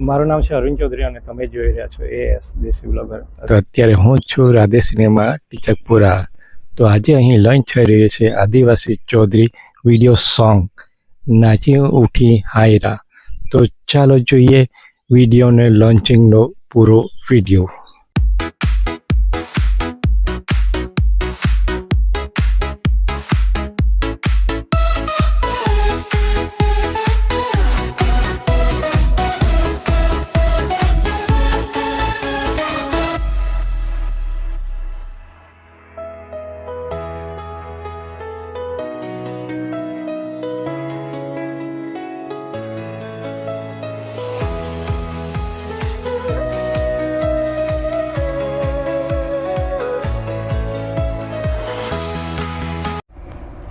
મારું નામ છે અરવિંદ ચૌધરી અને તમે જોઈ રહ્યા છો AS દેશી બ્લોગર. તો અત્યારે હું જ છું રાધે સિનેમા ટીચકપુરા. તો આજે અહીં લંચ થઈ રહ્યો છે આદિવાસી ચૌધરી વિડીયો સોંગ નાચી ઉઠી હાયરા. તો ચાલો જોઈએ વિડીયોને લોન્ચિંગનો પૂરો વિડીયો.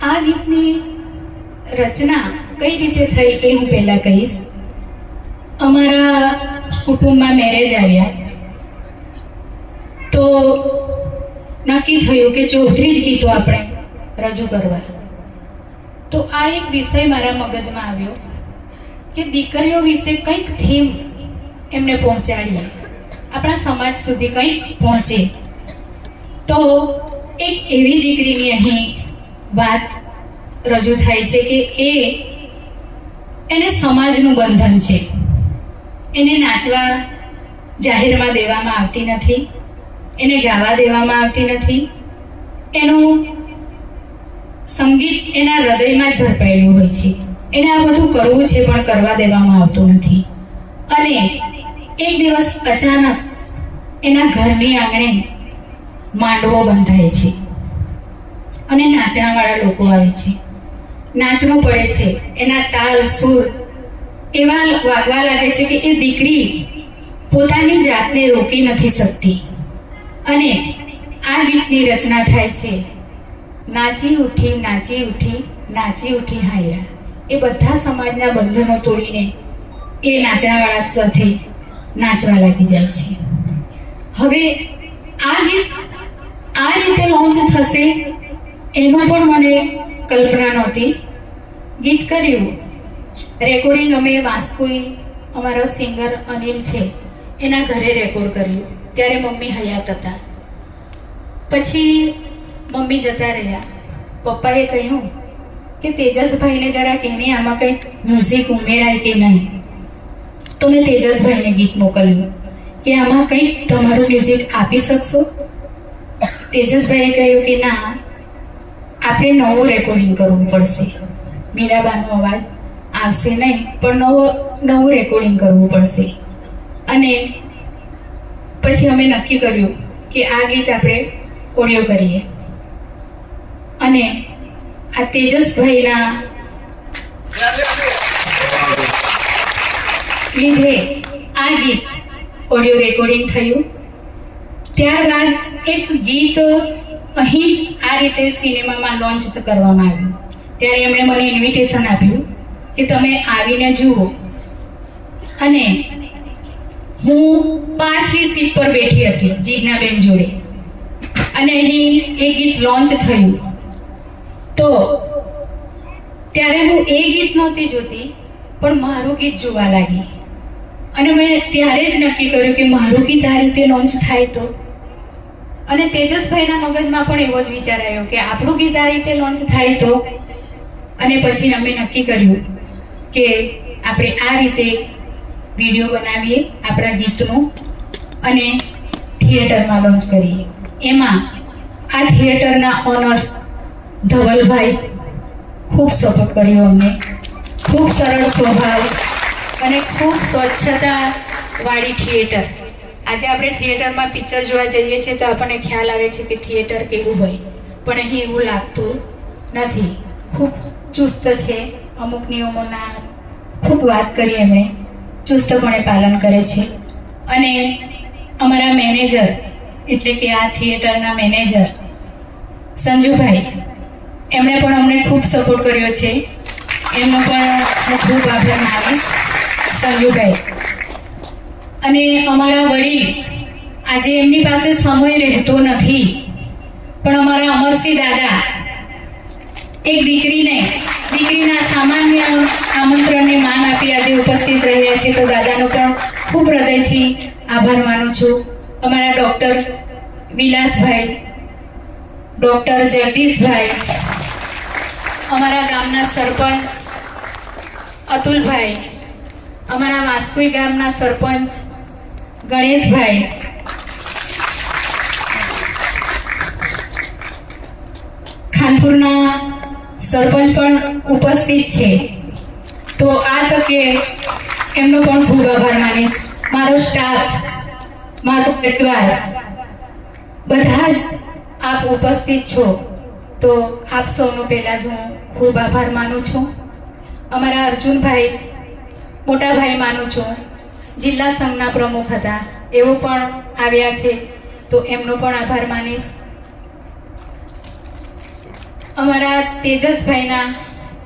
આ ગીતની રચના કઈ રીતે થઈ એ હું પહેલાં કહીશ. અમારા કુટુંબમાં મેરેજ આવ્યા તો નક્કી થયું કે ચૌધરી જ ગીતો આપણે રજૂ કરવા. તો આ એક વિષય મારા મગજમાં આવ્યો કે દીકરીઓ વિશે કંઈક થીમ એમને પહોંચાડીએ, આપણા સમાજ સુધી કંઈક પહોંચે. તો એક એવી દીકરીની અહીં વાત રજૂ થાય છે કે એને સમાજનું બંધન છે. એને નાચવા જાહેરમાં દેવામાં આવતી નથી, એને ગાવા દેવામાં આવતી નથી, એનું સંગીત એના હૃદયમાં ધરપાયેલું હોય છે. એને આ બધું કરવું છે પણ કરવા દેવામાં આવતું નથી. અને એક દિવસ અચાનક એના ઘરની આંગણે માંડવો બંધાય છે અને નાચણાવાળા લોકો આવે છે. નાચવું પડે છે, એના તાલ સૂર એવા વાગવા લાગે છે કે એ દીકરી પોતાની જાતને રોકી નથી શકતી. અને આ ગીતની રચના થાય છે નાચી ઉઠી નાચી ઉઠી નાચી ઉઠી હાયરા. એ બધા સમાજના બંધનો તોડીને એ નાચણાવાળા સાથે નાચવા લાગી જાય છે. હવે આ ગીત આ રીતે લોન્ચ થશે એનું પણ મને કલ્પના નહોતી. ગીત કર્યું, રેકોર્ડિંગ અમે વાસ્કોઈ અમારો સિંગર અનિલ છે એના ઘરે રેકોર્ડ કર્યું. ત્યારે મમ્મી હયાત હતા. પછી મમ્મી જતા રહ્યા. પપ્પાએ કહ્યું કે તેજસભાઈને જરા કહીને આમાં કંઈક મ્યુઝિક ઉમેરાય કે નહીં. તો મેં તેજસભાઈને ગીત મોકલ્યું કે આમાં કંઈક તમારું મ્યુઝિક આપી શકશો? તેજસભાઈએ કહ્યું કે ના, આપણે નવું રેકોર્ડિંગ કરવું પડશે. મીરાબાનો અવાજ આવશે નહીં પણ નવું રેકોર્ડિંગ કરવું પડશે. અને પછી અમે નક્કી કર્યું કે આ ગીત આપણે ઓડિયો કરીએ. અને આ તેજસભાઈના લીધે આ ગીત ઓડિયો રેકોર્ડિંગ થયું. ત્યારબાદ એક ગીત અહીં જ આ રીતે સિનેમામાં લોન્ચ કરવામાં આવ્યું. ત્યારે એમણે મને ઇન્વિટેશન આપ્યું કે તમે આવીને જુઓ. અને હું 5મી સીટ પર બેઠી હતી જીજ્ઞાબેન જોડે અને અહીં એ ગીત લોન્ચ થયું. તો ત્યારે હું એ ગીત નહોતી જોતી પણ મારું ગીત જોવા લાગી. અને મેં ત્યારે જ નક્કી કર્યું કે મારું ગીત આ રીતે લોન્ચ થાય તો. અને તેજસભાઈના મગજમાં પણ એવો જ વિચાર આવ્યો કે આપણું ગીત આ રીતે લોન્ચ થાય તો. અને પછી અમે નક્કી કર્યું કે આપણે આ રીતે વિડીયો બનાવીએ આપણા ગીતનું અને થિયેટરમાં લોન્ચ કરીએ. એમાં આ થિયેટરના ઓનર ધવલભાઈ ખૂબ સપોર્ટ કર્યો અમને. ખૂબ સરળ સ્વભાવ અને ખૂબ સ્વચ્છતાવાળી થિયેટર. આજે આપણે થિયેટરમાં પિક્ચર જોવા જઈએ છીએ તો આપણને ખ્યાલ આવે છે કે થિયેટર કેવું હોય, પણ અહીં એવું લાગતું નથી. ખૂબ ચુસ્ત છે. અમુક નિયમોના ખૂબ વાત કરી એમણે, ચુસ્તપણે પાલન કરે છે. અને અમારા મેનેજર એટલે કે આ થિયેટરના મેનેજર સંજુભાઈ, એમણે પણ અમને ખૂબ સપોર્ટ કર્યો છે. એમનો પણ હું ખૂબ આભાર માનીશ સંજુભાઈ. અને અમારા વડીલ, આજે એમની પાસે સમય રહેતો નથી પણ અમારા અમરસિંહ દાદા એક દીકરીના સામાન્ય આમંત્રણને માન આપી આજે ઉપસ્થિત રહ્યા છે. તો દાદાનો પણ ખૂબ હૃદયથી આભાર માનું છું. અમારા ડૉક્ટર વિલાસભાઈ, ડૉક્ટર જગદીશભાઈ, અમારા ગામના સરપંચ અતુલભાઈ, અમારા વાસ્કુઈ ગામના સરપંચ ગણેશભાઈ, ખાનપુરના સરપંચ પણ ઉપસ્થિત છે. તો આ તકે એમનો પણ ખૂબ આભાર માનીશ. મારો સ્ટાફ, મારો પરિવાર, બધા જ આપ ઉપસ્થિત છો, તો આપ સૌનો પહેલાં જ હું ખૂબ આભાર માનું છું. અમારા અર્જુનભાઈ, મોટા ભાઈ માનું છું, જિલ્લા સંઘના પ્રમુખ હતા, એવો પણ આવ્યા છે, તો એમનો પણ આભાર માનીશ. અમારા તેજસભાઈના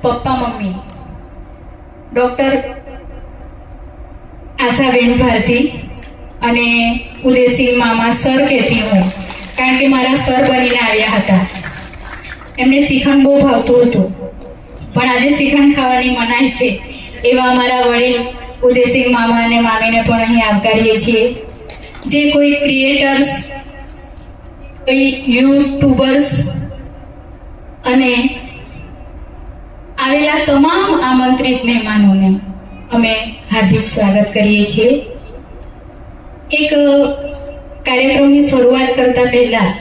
પપ્પા મમ્મી ડૉક્ટર આશાબેન ભારતી અને ઉદયસિંહ મામા સર કહેતી હું, કારણ કે મારા સર બનીને આવ્યા હતા. એમને શ્રીખંડ બહુ ભાવતું હતું, પણ આજે શ્રીખંડ ખાવાની મનાઈ છે. એવા અમારા વડીલ ઉદયસિંહ મામા અને મામીને પણ અહીં આવકારીએ છીએ. જે કોઈ ક્રિએટર્સ, કોઈ યુટ્યુબર્સ અને આવેલા તમામ આમંત્રિત મહેમાનોને અમે હાર્દિક સ્વાગત કરીએ છીએ. એક કાર્યક્રમની શરૂઆત કરતા પહેલા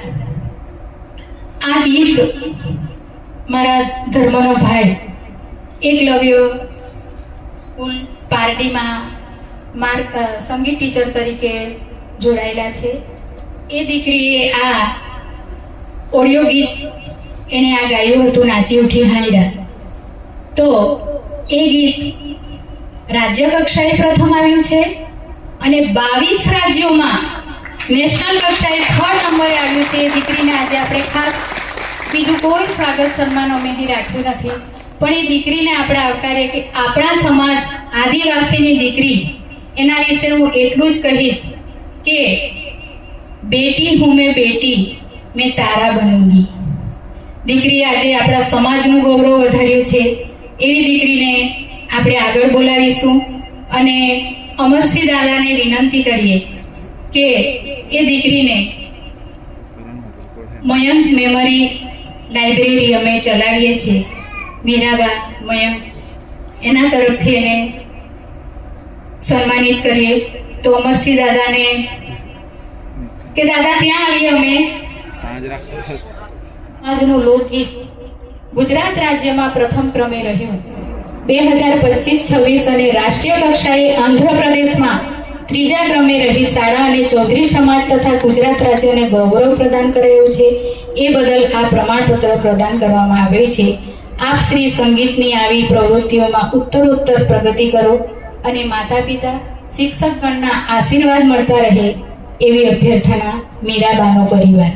આ ગીત મારા ધર્મનો ભાઈ એકલવ્ય સ્કૂલ પારડીમાં સંગીત ટીચર તરીકે જોડાયેલા છે. એ દીકરીએ આ ઓડિયો ગીત એને આ ગાયું હતું, નાચી ઉઠી હાયરા. તો એ ગીત રાજ્ય કક્ષાએ પ્રથમ આવ્યું છે અને 22 રાજ્યોમાં નેશનલ કક્ષાએ 3rd નંબરે આવ્યું છે. એ દીકરીને આજે આપણે ખાસ બીજું કોઈ સ્વાગત સન્માન અમે અહીં રાખ્યું નથી, પણ એ દીકરીને આપણે આવકારીએ કે આપણા સમાજ આદિવાસીની દીકરી, એના વિશે હું એટલું જ કહીશ કે બેટી હું મેં બેટી મેં તારા બનૂંગી. દીકરી આજે આપણા સમાજનું ગૌરવ વધાર્યું છે. એવી દીકરીને આપણે આગળ બોલાવીશું અને અમરસિંહ દાદાને વિનંતી કરીએ કે એ દીકરીને મયંક મેમરી લાઇબ્રેરી અમે ચલાવીએ છીએ, મીરાબા મયંક, એના તરફથી એને સન્માનિત કરીએ. તો અમરસિંહ દાદાને કે દાદા ત્યાં આવીએ અમે. આજનું લોકગીત ગુજરાત રાજ્યમાં પ્રથમ ક્રમે રહ્યું. 2025-26 અને રાષ્ટ્રીય કક્ષાએ આંધ્રપ્રદેશમાં 3જા ક્રમે રહી શાળા અને ચૌધરી સમાજ તથા ગુજરાત રાજ્યને ગૌરવ પ્રદાન કરાયું છે. એ બદલ આ પ્રમાણપત્ર પ્રદાન કરવામાં આવે છે. આપ શ્રી સંગીતની આવી પ્રવૃત્તિઓમાં ઉત્તરોત્તર પ્રગતિ કરો અને માતા પિતા, શિક્ષકગણના આશીર્વાદ મળતા રહે એવી અભ્યર્થના મીરાબાનો પરિવાર.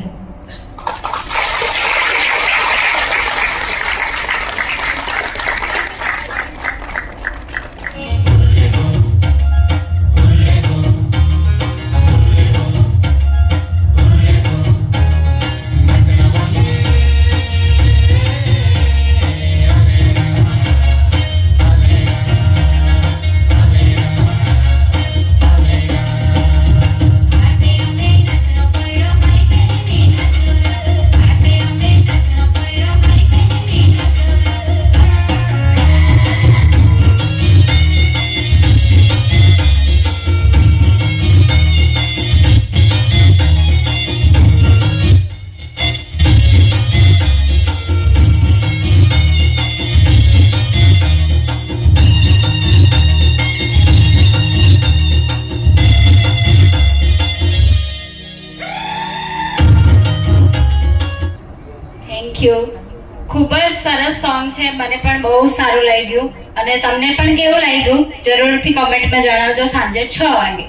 ખૂબ જ સરસ સોંગ છે, મને પણ બહુ સારું લાગ્યું અને તમને પણ કેવું લાગ્યું જરૂરથી કમેન્ટમાં જણાવજો સાંજે 6 વાગે.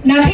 નથી